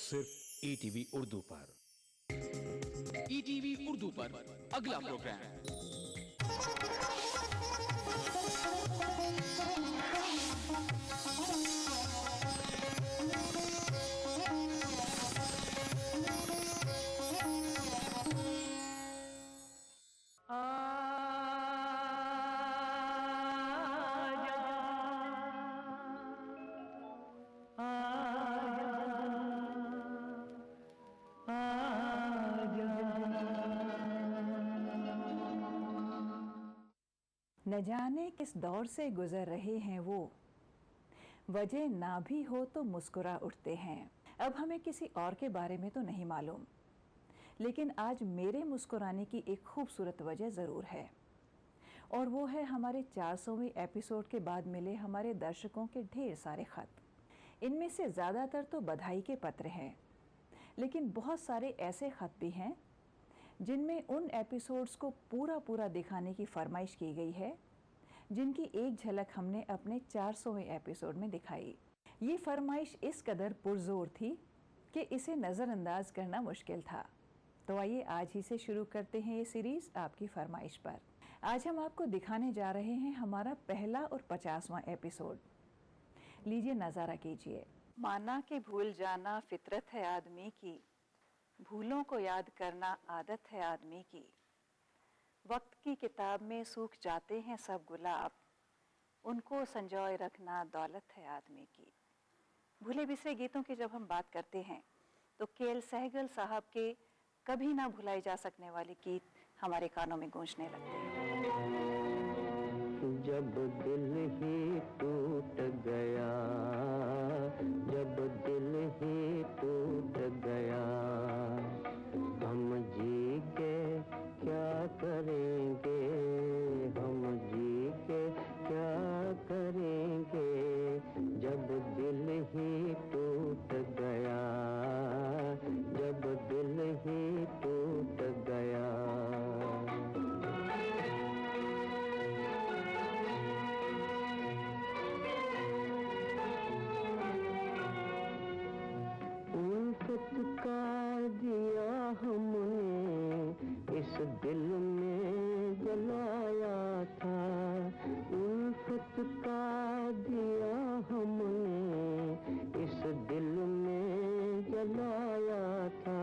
सिर्फ ईटीवी उर्दू पर। ईटीवी उर्दू पर अगला प्रोग्राम न जाने किस दौर से गुजर रहे हैं वो, वजह ना भी हो तो मुस्कुरा उठते हैं। अब हमें किसी और के बारे में तो नहीं मालूम, लेकिन आज मेरे मुस्कुराने की एक खूबसूरत वजह ज़रूर है, और वो है हमारे 400वें एपिसोड के बाद मिले हमारे दर्शकों के ढेर सारे ख़त। इनमें से ज़्यादातर तो बधाई के पत्र हैं, लेकिन बहुत सारे ऐसे ख़त भी हैं जिनमें उन एपिसोड्स को पूरा दिखाने की फरमाइश की गई है जिनकी एक झलक हमने अपने 400वें एपिसोड में दिखाई। ये फरमाइश इस कदर पुरजोर थी कि इसे नज़रअंदाज करना मुश्किल था। तो आइए आज ही से शुरू करते हैं ये सीरीज़ आपकी फरमाइश पर। आज हम आपको दिखाने जा रहे हैं हमारा पहला और 50वां एपिसोड। लीजिए नज़ारा कीजिए। माना कि भूल जाना फितरत है आदमी की, भूलों को याद करना आदत है आदमी की। वक्त की किताब में सूख जाते हैं सब गुलाब, उनको संजोए रखना दौलत है आदमी की। भूले बिसरे गीतों की जब हम बात करते हैं तो के.एल. सहगल साहब के कभी ना भुलाई जा सकने वाले गीत हमारे कानों में गूंजने लगते हैं। जब दिल ही टूट गया, जब दिल ही टूट गया, हम जी के क्या करेंगे, हम जी के क्या करेंगे। जब दिल ही टूट गया, जब दिल ही टूट गया। का दिया हमने इस दिल में जलाया था, उल्फत का दिया हमने इस दिल में जलाया था।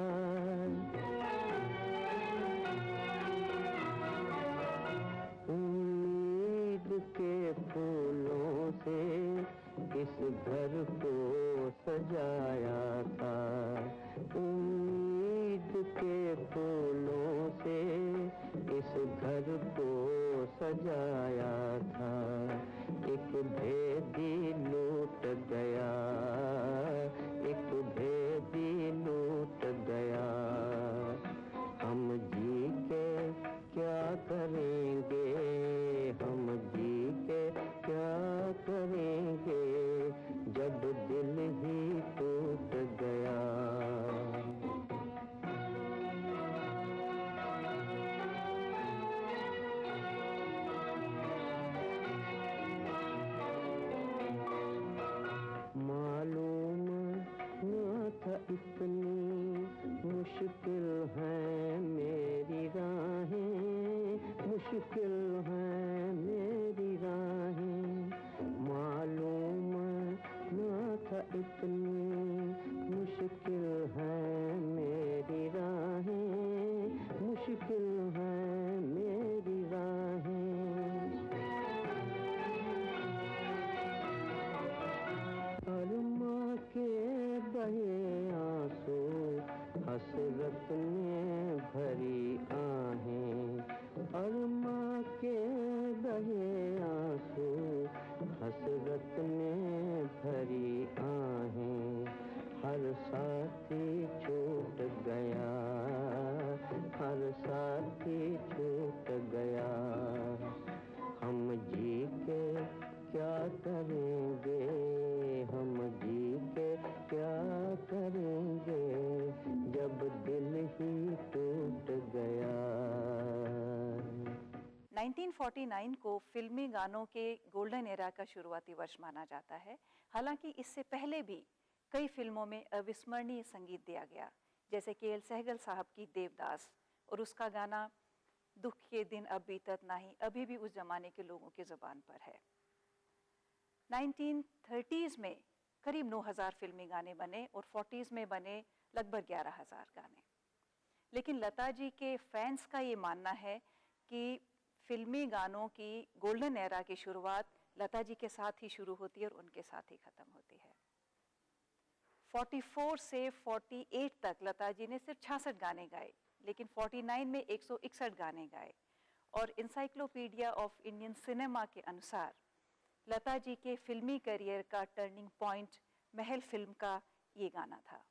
उम्मीद के फूलों से इस घर को सजाया था, उम्मीद के फूलों से इस घर को सजाया था। एक भेदी लूट गया, एक भेदी लूट गया। हम जी के क्या करेंगे, हम जी के क्या करेंगे। जब दिल ही टूट गया। मालूम न था इतनी मुश्किल है मेरी राहें, मुश्किल है मेरी राहें। मालूम न था इतनी मुश्किल है मेरी राहें, मुश्किल है मेरी राहें। अरमा के बहे आंसू हसरत में भरी आहें, अरमा के बहे आंसू हसरत में भरी आहें। हर साथी छूट गया, हर साथी छूट गया। हम जी के क्या करेंगे, हम जी के क्या करेंगे। जब दिल ही टूट गया। 1949 को फिल्मी गानों के गोल्डन एरा का शुरुआती वर्ष माना जाता है। हालांकि इससे पहले भी कई फिल्मों में अविस्मरणीय संगीत दिया गया, जैसे के एल सहगल साहब की देवदास और उसका गाना दुख के दिन अब बीतत नाही अभी भी उस जमाने के लोगों की ज़ुबान पर है। 1930s में करीब 9000 फिल्मी गाने बने और 40s में बने लगभग 11000 गाने। लेकिन लता जी के फैंस का ये मानना है कि फिल्मी गानों की गोल्डन एरा की शुरुआत लता जी के साथ ही शुरू होती है और उनके साथ ही ख़त्म होती है। 44 से 48 तक लता जी ने सिर्फ 66 गाने गाए, लेकिन 49 में 161 गाने गाए। और इंसाइक्लोपीडिया ऑफ इंडियन सिनेमा के अनुसार लता जी के फिल्मी करियर का टर्निंग पॉइंट महल फिल्म का ये गाना था।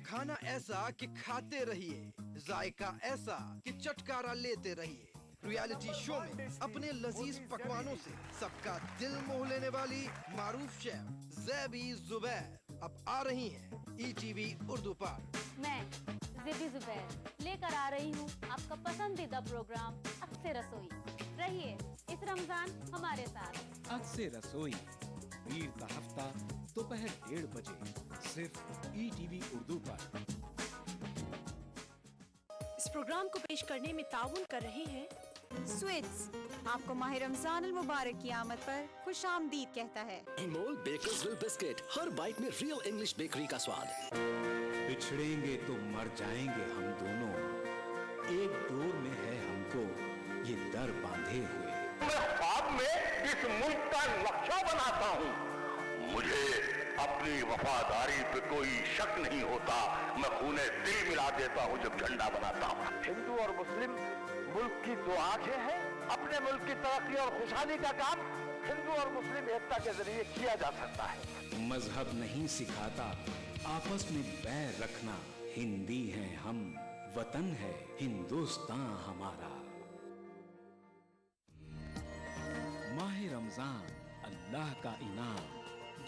खाना ऐसा कि खाते रहिए, जायका ऐसा कि चटकारा लेते रहिए। रियलिटी शो में अपने लजीज पकवानों से सबका दिल मोह लेने वाली मारूफ शेफ ज़ैबी ज़ुबैर अब आ रही हैं ETV उर्दू पर। मैं ज़ैबी ज़ुबैर लेकर आ रही हूँ आपका पसंदीदा प्रोग्राम अक्से रसोई। रहिए इस रमजान हमारे साथ। अक्से रसोई वीर का हफ्ता दोपहर 1:30 बजे सिर्फ ETV उर्दू पर। इस प्रोग्राम को पेश करने में ताउन कर रहे हैं स्वीट्स, आपको माह रमजान अल मुबारक की आमद पर खुश आमदीद कहता है। अनमोल बेकर्सविल बिस्किट, हर बाइट में रियल इंग्लिश बेकरी का स्वाद। बिछड़ेंगे तो मर जाएंगे हम दोनों, एक डोर में है हमको ये दर बांधे हुए। मैं ख्वाब में इस मुल्क का नक्शा बनाता हूँ। मुझे अपनी वफादारी पे कोई शक नहीं होता। मैं खूने दिल मिला देता हूँ जब झंडा बनाता हूँ। हिंदू और मुस्लिम मुल्क की दो आंखें हैं। अपने मुल्क की तरक्की और खुशहाली का काम हिंदू और मुस्लिम एकता के जरिए किया जा सकता है। मजहब नहीं सिखाता आपस में बैर रखना। हिंदी हैं हम, वतन है हिंदुस्तान हमारा। माह रमजान अल्लाह का इनाम,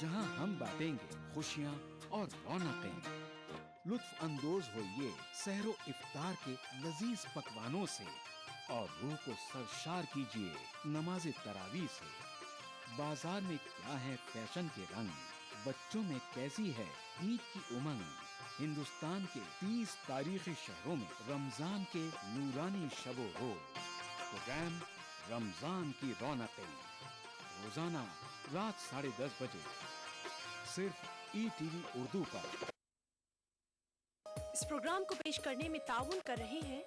जहां हम बांटेंगे खुशियां और रौनकें। लुत्फ अंदोज होइए सहरो इफ्तार के लजीज पकवानों से और रूह को सरशार कीजिए नमाज तरावी से। बाजार में क्या है फैशन के रंग, बच्चों में कैसी है ईद की उमंग। हिंदुस्तान के 30 तारीखी शहरों में रमजान के नूरानी शबो रोज। प्रोग्राम रमजान की रौनकें रोजाना रात 10:30 बजे सिर्फ ETV उर्दू पर। इस प्रोग्राम को पेश करने में ताउन कर रहे हैं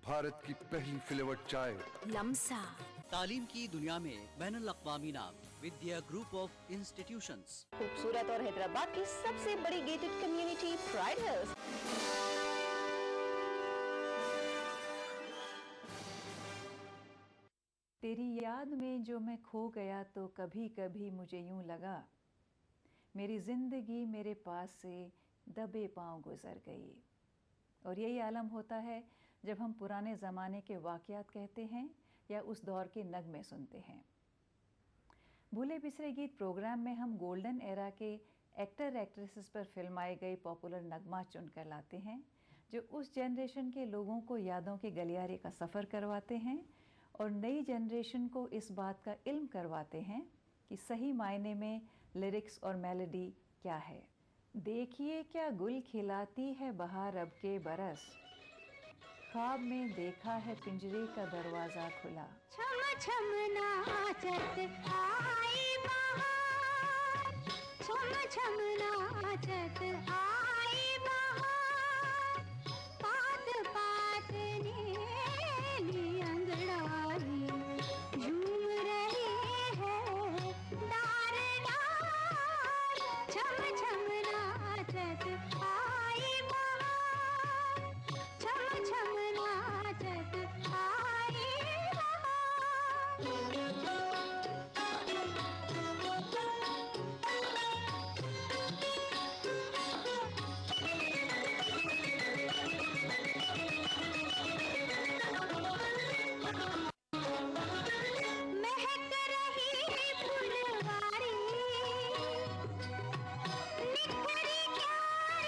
भारत की पहली फ्लेवर्ड चाय लम्सा। तालीम की दुनिया में बैनुल अक़वामी नाम विद्या ग्रुप ऑफ इंस्टीट्यूशंस। खूबसूरत और हैदराबाद की सबसे बड़ी गेटेड कम्युनिटी प्राइड हिल्स। तेरी याद में जो मैं खो गया तो कभी कभी मुझे यूं लगा मेरी ज़िंदगी मेरे पास से दबे पांव गुज़र गई। और यही आलम होता है जब हम पुराने ज़माने के वाक़यात कहते हैं या उस दौर के नगमे सुनते हैं। भूले बिसरे गीत प्रोग्राम में हम गोल्डन एरा के एक्टर एक्ट्रेसेस पर फिल्माए गए पॉपुलर नगमा चुनकर लाते हैं जो उस जनरेशन के लोगों को यादों के गलियारे का सफ़र करवाते हैं और नई जनरेशन को इस बात का इल्म करवाते हैं कि सही मायने में लिरिक्स और मेलोडी क्या है। देखिए क्या गुल खिलाती है बहार अब के बरस, ख्वाब में देखा है पिंजरे का दरवाज़ा खुला। छम छम नाचत आई बहार, छम छम नाचत आई बहार, पात पात नीली अंगड़ाई झूम रही है डार डार। छम छम नाचत आई बहार, छम छम नाचत आई महक रही फुलवारी, निखरी क्यारी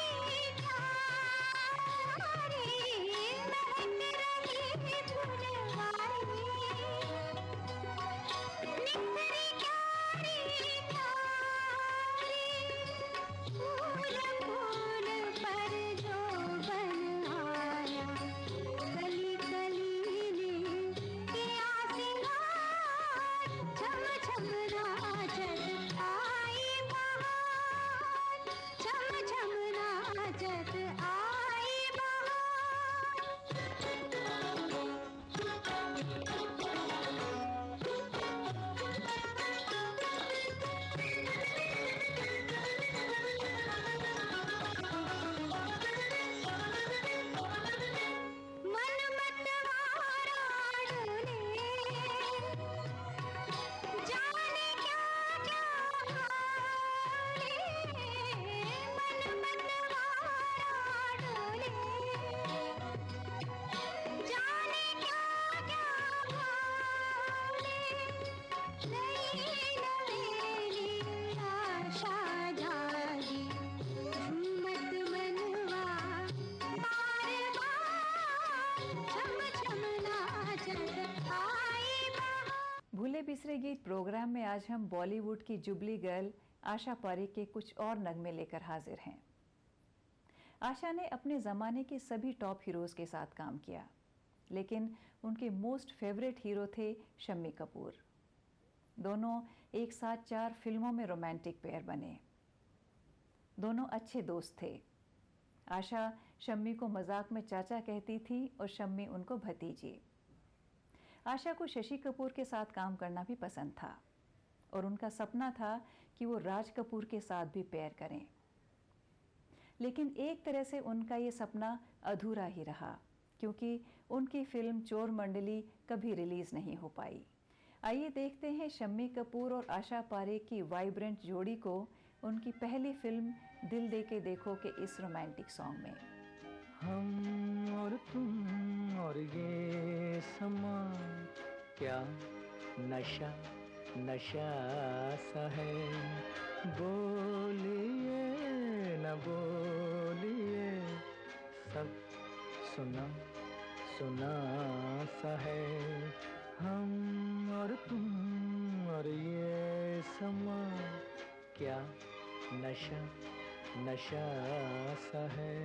क्यारी, महक रही फुलवारी, निखरी क्यारी क्यारी, फूल फूल पर जो बन आया, कली कली किया सिंगार। छम छम नाचत आई बहार, छम छम नाचत आई मन मतवारा डोले, जाने क्या क्या हाले, मन मतवारा डोले, जाने क्या क्या हाले, नई नवेली आशा जागी, झूमत मनवा बार बार, छम छम नाचत आई बहार। भूले बिसरे गीत प्रोग्राम में आज हम बॉलीवुड की जुबली गर्ल आशा पारेख के कुछ और नगमे लेकर हाजिर हैं। आशा ने अपने ज़माने के सभी टॉप हीरोज़ के साथ काम किया, लेकिन उनके मोस्ट फेवरेट हीरो थे शम्मी कपूर। दोनों एक साथ 4 फिल्मों में रोमांटिक पेयर बने। दोनों अच्छे दोस्त थे। आशा शम्मी को मजाक में चाचा कहती थी और शम्मी उनको भतीजी। आशा को शशि कपूर के साथ काम करना भी पसंद था और उनका सपना था कि वो राज कपूर के साथ भी पेयर करें, लेकिन एक तरह से उनका ये सपना अधूरा ही रहा क्योंकि उनकी फिल्म चोर मंडली कभी रिलीज़ नहीं हो पाई। आइए देखते हैं शम्मी कपूर और आशा पारेख की वाइब्रेंट जोड़ी को उनकी पहली फिल्म दिल दे के देखो के इस रोमांटिक सॉन्ग में। हम और तुम और ये समा, क्या नशा नशा सा है, बोलिए न बोलिए, सब सुना सुना सा है। हम और तुम और ये समा, क्या नशा नशा सा है।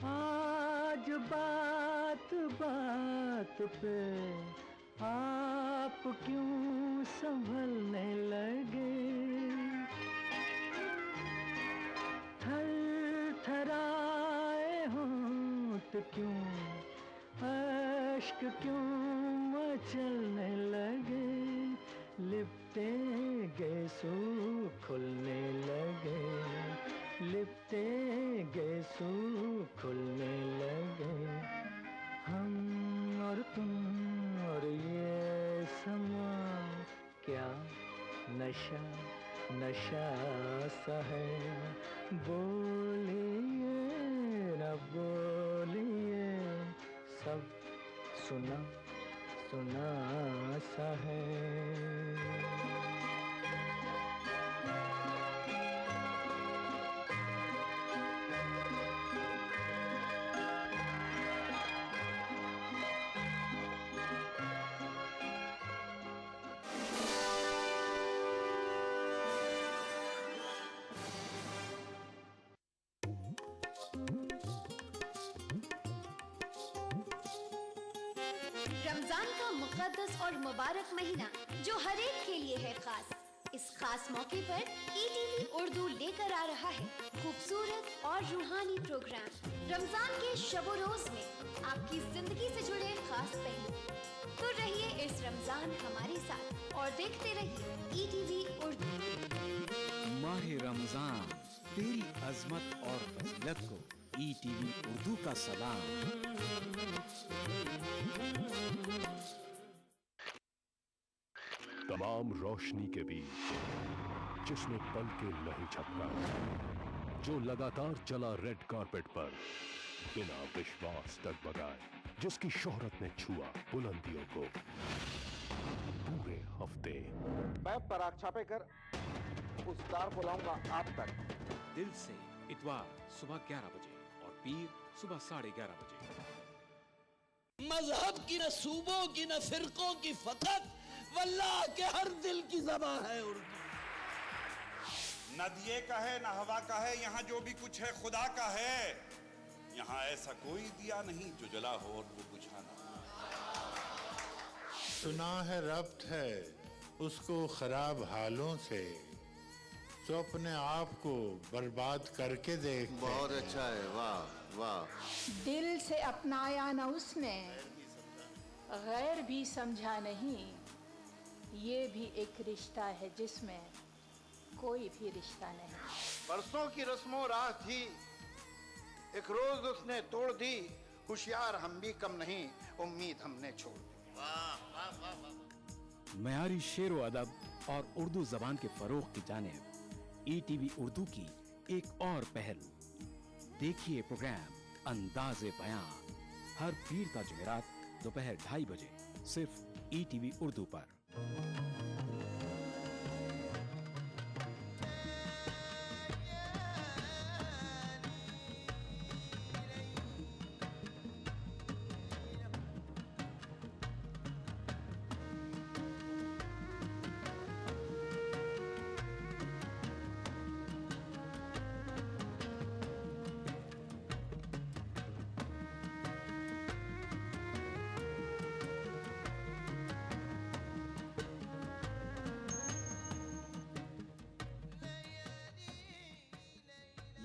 आज बात बात पे आप क्यों संभलने लगे, थर थराए होंठ क्यों, अश्क क्यों मचलने लगे, लिपटे गए सू खुलने लगे, लिपटे गए सू खुलने लगे। नशा नशा सा है, बोलिए न बोलिए, सब सुना सुना सा है। रमजान का मुकद्दस और मुबारक महीना जो हर एक के लिए है खास, इस खास मौके पर ETV उर्दू लेकर आ रहा है खूबसूरत और रूहानी प्रोग्राम रमजान के शबो रोज में आपकी जिंदगी से जुड़े खास पहलू। तो रहिए इस रमजान हमारे साथ और देखते रहिए ETV उर्दू। माह रमजान तेरी अजमत और फजीलत को ETV उर्दू का सलाम। तमाम रोशनी के बीच जिसने पल के नहीं झपका, जो लगातार चला रेड कारपेट पर बिना विश्वास डगमगाए, जिसकी शोहरत ने छुआ बुलंदियों को पूरे हफ्ते। मैं पराग छापेकर उस तार को लाऊंगा आप तक। दिल से इतवार सुबह 11 बजे और पीर सुबह 11:30 बजे। मजहब की न सूबों की न फिरकों की फकत वल्लाह के हर दिल की ज़बान है उर्दू। न दिए का है न हवा का है, यहाँ जो भी कुछ है खुदा का है। यहाँ ऐसा कोई दिया नहीं जो जला हो और वो बुझा ना। सुना है रब्त है उसको खराब हालों से, जो अपने आप को बर्बाद करके देख। बहुत अच्छा है, वाह वाह। दिल से अपनाया न उसने, गैर भी समझा नहीं, ये भी एक रिश्ता है जिसमें कोई भी रिश्ता नहीं। बरसों की रस्मों राह थी, एक रोज उसने तोड़ दी, होशियार हम भी कम नहीं, उम्मीद हमने छोड़ दी। वाह वाह वाह वाह। मयारी शेर व अदब और उर्दू जबान के फरोग की जानिब ETV उर्दू की एक और पहल। देखिए प्रोग्राम अंदाज़े बयां हर पीर का जुमेरात दोपहर 2:30 बजे सिर्फ ETV उर्दू पर।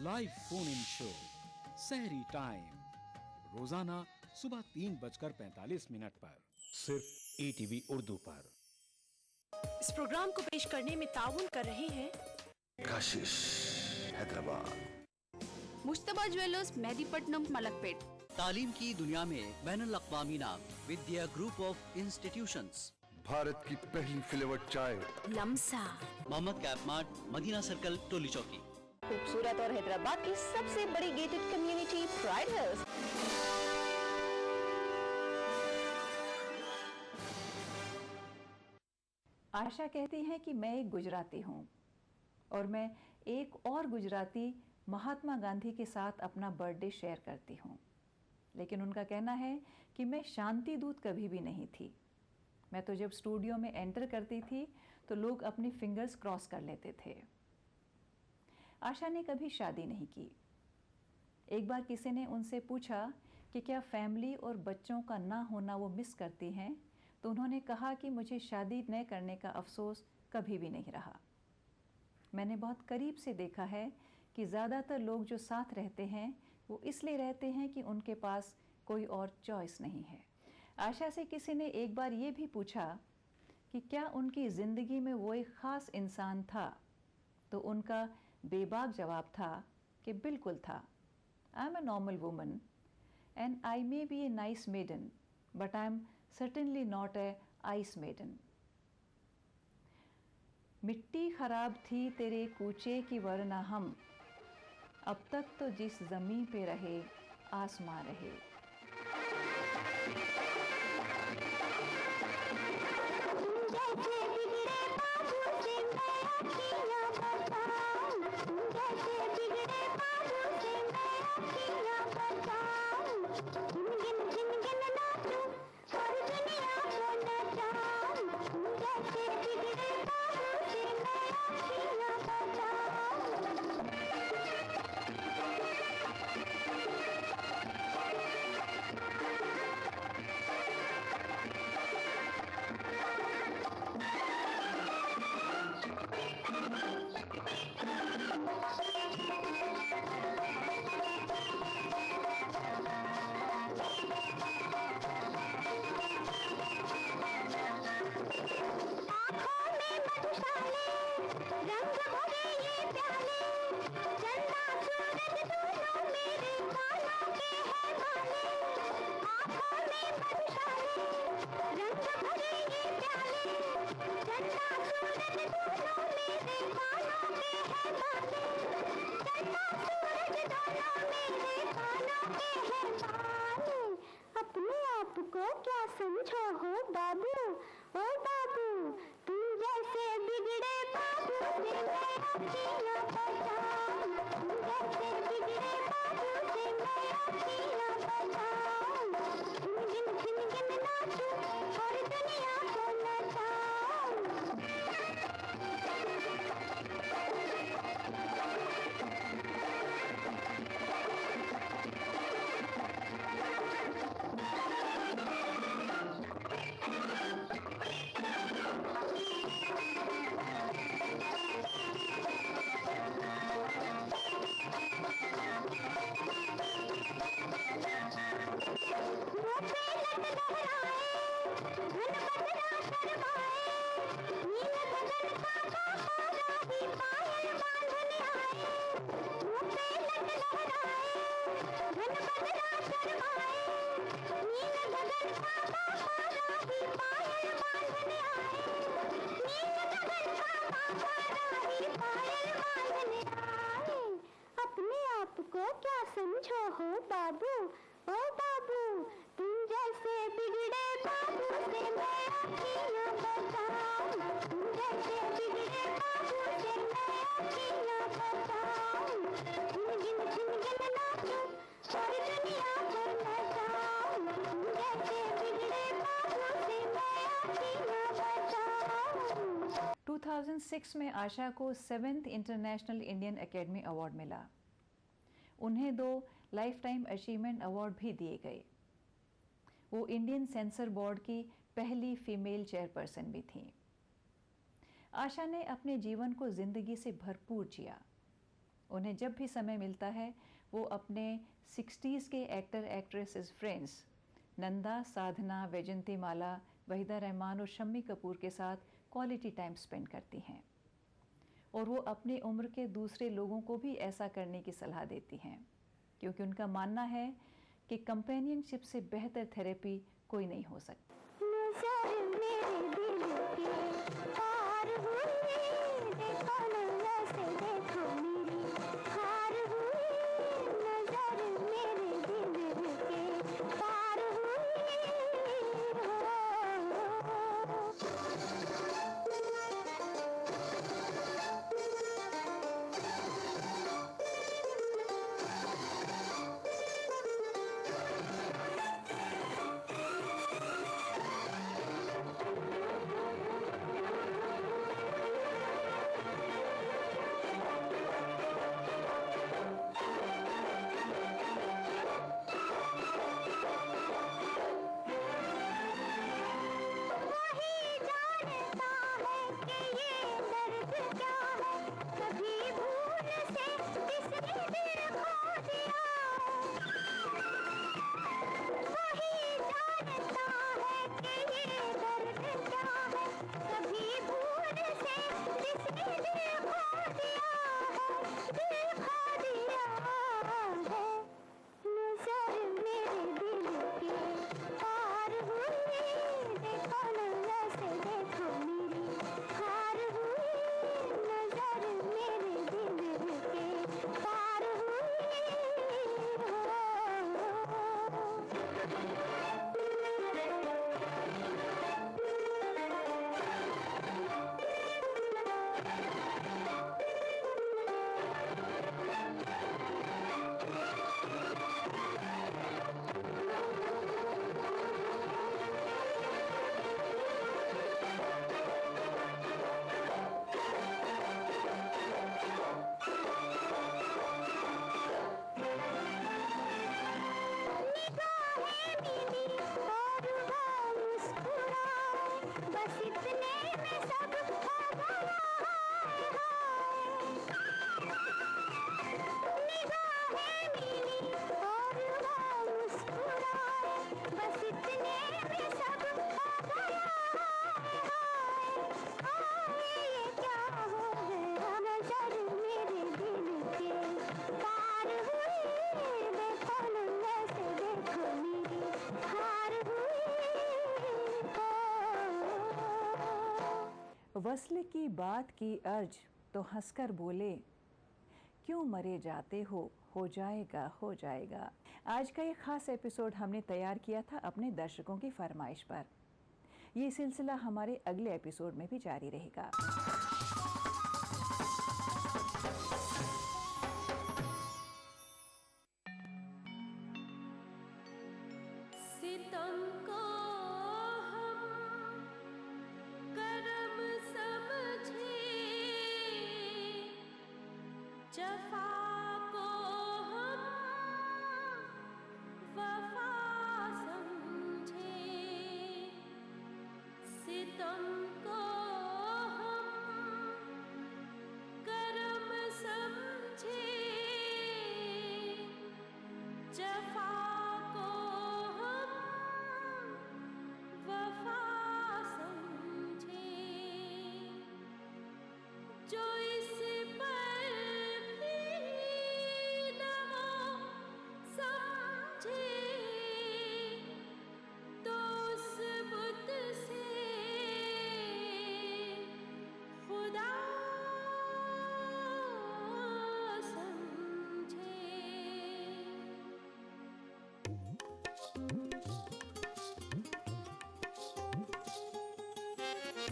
लाइव फोन इन शो सहरी टाइम रोजाना सुबह 3:45 पर सिर्फ ETV उर्दू पर। इस प्रोग्राम को पेश करने में ताउन कर रहे हैं काशिश हैदराबाद, मुश्तबा ज्वेलर्स मेहदीपट्टनम मलकपेट। तालीम की दुनिया में बैनुल-अक़वामी नाम Vidya group of institutions. Bharat की पहली फ्लेवर्ड चाय Lamsa, Mohammed cap mart, Madina circle, Tolichowki. खूबसूरत और हैदराबाद की सबसे बड़ी gated community pride hills. Asha कहती हैं कि मैं एक गुजराती हूँ और मैं एक और गुजराती महात्मा गांधी के साथ अपना बर्थडे शेयर करती हूँ, लेकिन उनका कहना है कि मैं शांति दूत कभी भी नहीं थी। मैं तो जब स्टूडियो में एंटर करती थी तो लोग अपने फिंगर्स क्रॉस कर लेते थे। आशा ने कभी शादी नहीं की। एक बार किसी ने उनसे पूछा कि क्या फैमिली और बच्चों का ना होना वो मिस करती हैं, तो उन्होंने कहा कि मुझे शादी न करने का अफसोस कभी भी नहीं रहा। मैंने बहुत करीब से देखा है कि ज़्यादातर लोग जो साथ रहते हैं वो इसलिए रहते हैं कि उनके पास कोई और चॉइस नहीं है। आशा से किसी ने एक बार ये भी पूछा कि क्या उनकी ज़िंदगी में वो एक ख़ास इंसान था, तो उनका बेबाक जवाब था कि बिल्कुल था। I am a normal woman and I may be a nice maiden, but I am certainly not a ice maiden. मिट्टी खराब थी तेरे कूचे की वरना हम, अब तक तो जिस ज़मीं पे रहे आसमां रहे। अपने आप को क्या समझो हो बाबू, ओ बाबू, तुम जैसे बिगड़े बाबू से मैं अकेला बचाऊं, तुम जैसे बिगड़े बाबू से मैं अकेला बचाऊं, झिन झिन झिन नाचूं और दुनिया को नचाऊं। अपने आप को क्या समझो हो बाबू, ओ बाबू, तुम जैसे बिगड़े बाबू से मैं अकेला बचाऊं, तुम जैसे बिगड़े बाबू से मैं अकेला बचाऊं, झिन झिन झिन नाचूं और दुनिया को नचाऊं, तुम जैसे बिगड़े बाबू से मैं अकेला बचाऊं। 2006 में आशा को 7th international Indian academy award मिला। उन्हें 2 लाइफ टाइम अचीवमेंट अवार्ड भी दिए गए। वो इंडियन सेंसर बोर्ड की पहली फीमेल चेयरपर्सन भी थीं। आशा ने अपने जीवन को ज़िंदगी से भरपूर जिया। उन्हें जब भी समय मिलता है वो अपने 60s के एक्टर एक्ट्रेसेस फ्रेंड्स नंदा, साधना, वैजंती माला, वहीदा रहमान और शम्मी कपूर के साथ क्वालिटी टाइम स्पेंड करती हैं। और वो अपनी उम्र के दूसरे लोगों को भी ऐसा करने की सलाह देती हैं, क्योंकि उनका मानना है कि कंपेनियनशिप से बेहतर थेरेपी कोई नहीं हो सकती। नज़र मेरे दिल के पार हुई, देखो न वैसे देखो मेरी हार हुई, नज़र मेरे दिल के पार हुई देखो न वैसे देखो मेरी वस्ल की बात की अर्ज तो हंसकर बोले, क्यों मरे जाते हो जाएगा हो जाएगा। आज का ये ख़ास एपिसोड हमने तैयार किया था अपने दर्शकों की फरमाइश पर। ये सिलसिला हमारे अगले एपिसोड में भी जारी रहेगा। सितम को हम करम समझे, जफा को हम वफा समझे। सितम को हम करम समझे, जफा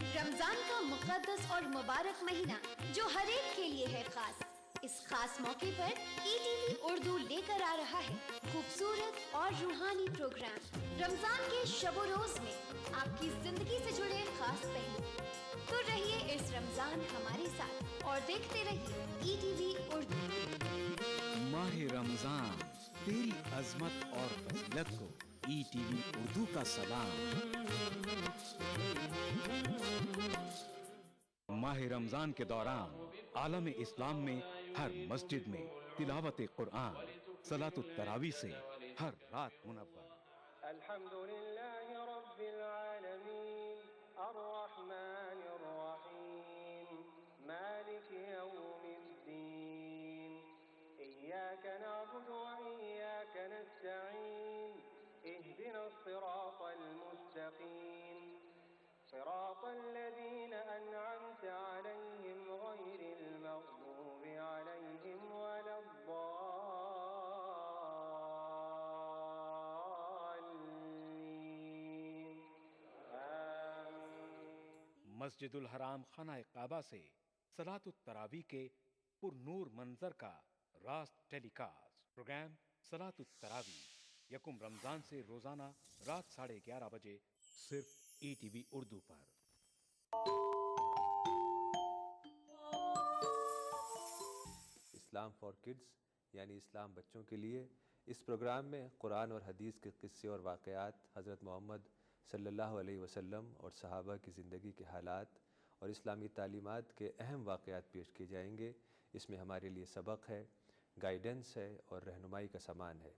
रमजान का मुकद्दस और मुबारक महीना जो हर एक के लिए है खास। इस खास मौके पर ETV उर्दू लेकर आ रहा है खूबसूरत और रूहानी प्रोग्राम। रमजान के शब रोज में आपकी जिंदगी से जुड़े खास पहलू। तो रहिए इस रमजान हमारे साथ और देखते रहिए ETV उर्दू। माह रमजान तेरी अजमत और फजीलत को ETV उर्दू का सलाम। माह रमजान के दौरान आलम इस्लाम में हर मस्जिद में तिलावत कुरान, सलातुत तरावी से हर रात मुनव्वर। अल्हम्दुलिल्लाहि रब्बिल आलमीन, अर्रहमानिर रहीम, मालिकि यौमिद्दीन, इय्याका नअबुदु व इय्याका नस्तईन, इहदिनस सिरातल मुस्तकीम, सिरातल लज़ीना अनअमता अलैहिम गैरिल मग़दूबि अलैहिम वलद्दाल्लीन। मस्जिदुल हराम खाना काबा से सलातुत तरावी के पुरनूर मंजर का रास्त टेलीकास्ट प्रोग्राम सलातुत तरावी यकुम रमजान से रोजाना रात 11:30 बजे सिर्फ ETV उर्दू पर। इस्लाम फॉर किड्स यानी इस्लाम बच्चों के लिए, इस प्रोग्राम में कुरान और हदीस के किस्से और वाक़यात, हज़रत मोहम्मद सल्लल्लाहु अलैहि वसल्लम और सहाबा की ज़िंदगी के हालात और इस्लामी तालीमात के अहम वाक़यात पेश किए जाएंगे। इसमें हमारे लिए सबक है, गाइडेंस है और रहनुमाई का सामान है।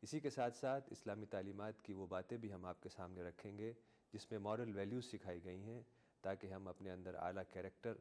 इसी के साथ साथ इस्लामी तालीमात की वो बातें भी हम आपके सामने रखेंगे जिसमें मॉरल वैल्यूज़ सिखाई गई हैं, ताकि हम अपने अंदर आला कैरेक्टर